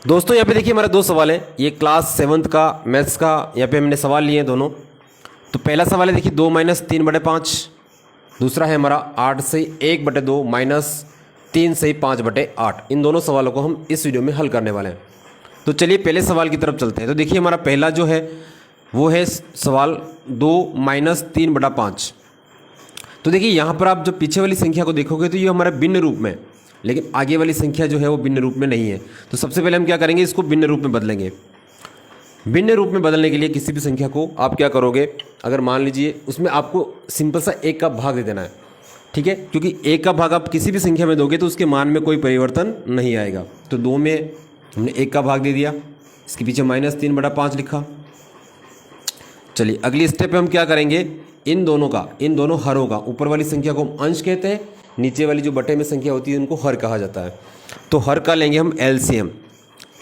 दोस्तों यहाँ पे देखिए हमारे दो सवाल है। ये क्लास 7th का मैथ्स का यहाँ पे हमने सवाल लिए हैं दोनों। तो पहला सवाल है देखिए 2 - 3/5। दूसरा है हमारा 8 से 1/2 माइनस 3 से 5/8। इन दोनों सवालों को हम इस वीडियो में हल करने वाले हैं। तो चलिए पहले सवाल की तरफ चलते हैं। तो देखिए हमारा पहला जो है वो है सवाल 2 - 3/5। तो देखिए यहाँ पर आप जब पीछे वाली संख्या को देखोगे तो ये हमारा भिन्न रूप में, लेकिन आगे वाली संख्या जो है वो भिन्न रूप में नहीं है। तो सबसे पहले हम क्या करेंगे, इसको भिन्न रूप में बदलेंगे। भिन्न रूप में बदलने के लिए किसी भी संख्या को आप क्या करोगे, अगर मान लीजिए उसमें आपको सिंपल सा 1 का भाग दे देना है, ठीक है। क्योंकि 1 का भाग आप किसी भी संख्या में दोगे तो उसके मान में कोई परिवर्तन नहीं आएगा। तो 2 में हमने 1 का भाग दे दिया, इसके पीछे -3/5 लिखा। चलिए अगली स्टेप पे हम क्या करेंगे, इन दोनों हरों का, ऊपर वाली संख्या को हम अंश कहते हैं, नीचे वाली जो बटे में संख्या होती है उनको हर कहा जाता है। तो हर का लेंगे हम एलसीएम।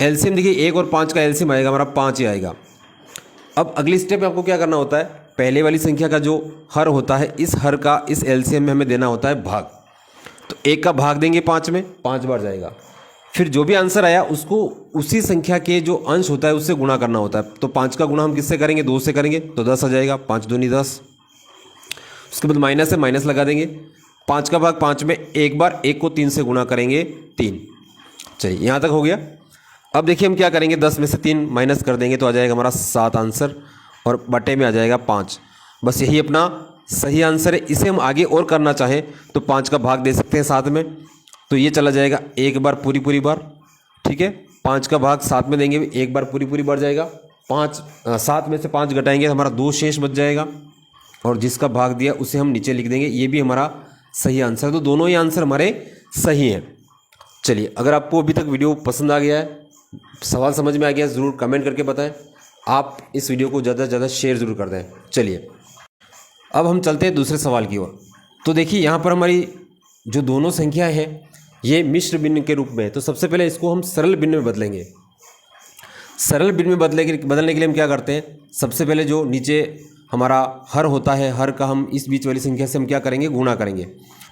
एलसीएम देखिए 1 और 5 का एलसीएम आएगा हमारा 5 ही आएगा। अब अगली स्टेप में आपको क्या करना होता है, पहले वाली संख्या का जो हर होता है इस हर का इस एलसीएम में हमें देना होता है भाग। तो 1 का भाग देंगे 5 में, 5 बार जाएगा। फिर जो भी आंसर आया उसको उसी संख्या के जो अंश होता है उससे गुणा करना होता है। तो 5 का गुणा हम किससे करेंगे, 2 से करेंगे, तो 10 आ जाएगा। 5 दूनी 10। उसके बाद माइनस है, माइनस लगा देंगे। 5 का भाग 5 में, एक बार 1 को 3 से गुणा करेंगे 3। चलिए यहाँ तक हो गया। अब देखिए हम क्या करेंगे, 10 में से 3 माइनस कर देंगे तो आ जाएगा हमारा 7 आंसर, और बटे में आ जाएगा 5। बस यही अपना सही आंसर है। इसे हम आगे और करना चाहें तो 5 का भाग दे सकते हैं 7 में, तो ये चला जाएगा एक बार पूरी बार, ठीक है। 5 का भाग 7 में देंगे, एक बार पूरी बार जाएगा। 7 में से 5 घटाएंगे हमारा 2 शेष बच जाएगा, और जिसका भाग दिया उसे हम नीचे लिख देंगे। ये भी हमारा सही आंसर। तो दोनों ही आंसर हमारे सही हैं। चलिए अगर आपको अभी तक वीडियो पसंद आ गया है, सवाल समझ में आ गया, ज़रूर कमेंट करके बताएं। आप इस वीडियो को ज़्यादा से ज़्यादा शेयर ज़रूर कर दें। चलिए अब हम चलते हैं दूसरे सवाल की ओर। तो देखिए यहाँ पर हमारी जो दोनों संख्याएं हैं ये मिश्र भिन्न के रूप में है। तो सबसे पहले इसको हम सरल भिन्न में बदलेंगे। सरल भिन्न में बदलने के लिए हम क्या करते हैं, सबसे पहले जो नीचे हमारा हर होता है, हर का हम इस बीच वाली संख्या से हम क्या करेंगे, गुणा करेंगे।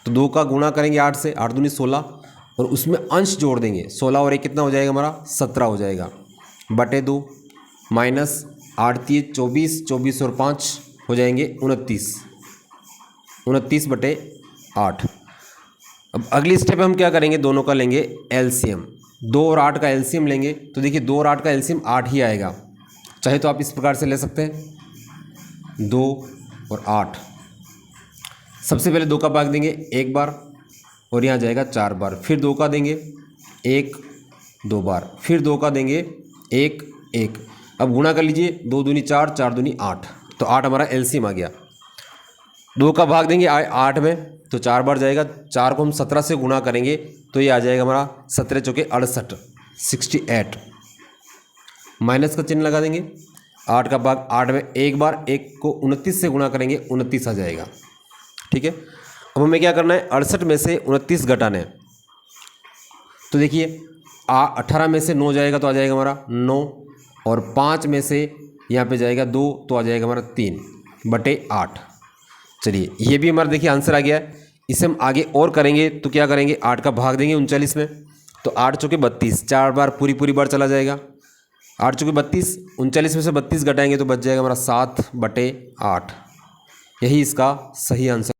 तो 2 का गुणा करेंगे 8 से, 8 दूनी 16, और उसमें अंश जोड़ देंगे। 16 और 1 कितना हो जाएगा हमारा, 17 हो जाएगा, बटे 2 माइनस 8 3 24, 24 और 5 हो जाएंगे 29, 29/8। अब अगली स्टेप हम क्या करेंगे, दोनों का लेंगे एलसीएम। 2 और 8 का एलसीएम लेंगे। तो देखिए 2 और 8 का एलसीएम 8 ही आएगा। चाहे तो आप इस प्रकार से ले सकते हैं, 2 और 8। सबसे पहले 2 का भाग देंगे एक बार, और यहाँ जाएगा 4 बार। फिर 2 का देंगे 1 2 बार, फिर 2 का देंगे 1 1। अब गुणा कर लीजिए, 2 दूनी 4, 4 दूनी 8, तो 8 हमारा एलसीएम आ गया। 2 का भाग देंगे 8 में, तो 4 बार जाएगा। 4 को हम 17 से गुणा करेंगे तो ये आ जाएगा हमारा 17 चौके 68, 68। माइनस का चिन्ह लगा देंगे। 8 का भाग 8 में एक बार, 1 को 29 से गुणा करेंगे, 29 आ जाएगा, ठीक है। अब हमें क्या करना है, 68 में से 29 घटाना है। तो देखिए 18 में से 9 जाएगा तो आ जाएगा हमारा 9, और 5 में से यहाँ पे जाएगा 2 तो आ जाएगा हमारा 3/8। चलिए ये भी हमारा देखिए आंसर आ गया है। इसे हम आगे और करेंगे तो क्या करेंगे, 8 का भाग देंगे 39 में, तो 8 चौके 32, 4 बार पूरी बार चला जाएगा। 8 चौके 32, 39 में से 32 घटाएंगे तो बच जाएगा हमारा 7/8। यही इसका सही आंसर।